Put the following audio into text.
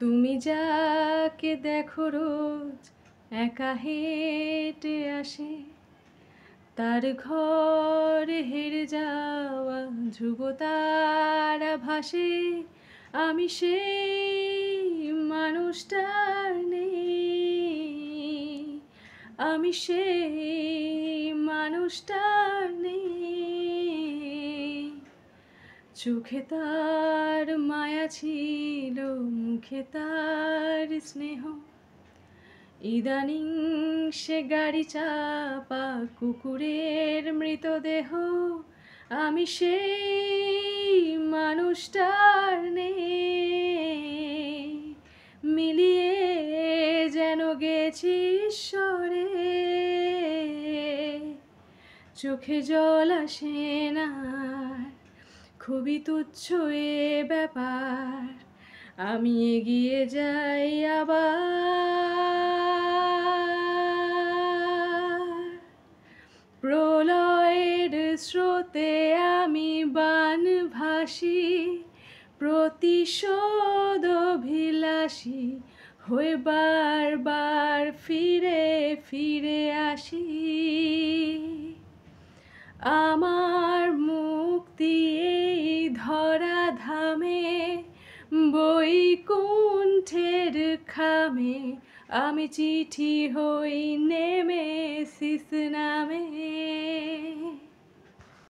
তুমি যাকে দেখো রোজ একা হেঁটে আসে, তার ঘরে হেরে যাওয়া ধ্রুবতারা ভাসে। আমি সেই মানুষটার নেই, আমি সেই মানুষটার নেই। চোখে তার মায়া ছিল, মুখে তার স্নেহ, ইদানিং সে গাড়ি চাপা কুকুরের মৃতদেহ। আমি সেই মানুষটার নেই, মিলিয়ে যেন গেছি ঈশ্বরে। চোখে জল আসে না, খুবই তুচ্ছ এ ব্যাপার। আমি এগিয়ে যাই আবার, প্রলয়ের স্রোতে আমি বান ভাসি, প্রতিশোধ অভিলাষী হয়ে বারবার ফিরে ফিরে আসি। আমার মুক্তি এই ধরা ধামে, বৈকুণ্ঠের খামে, আমি চিঠি হই নেমেসিস নামে।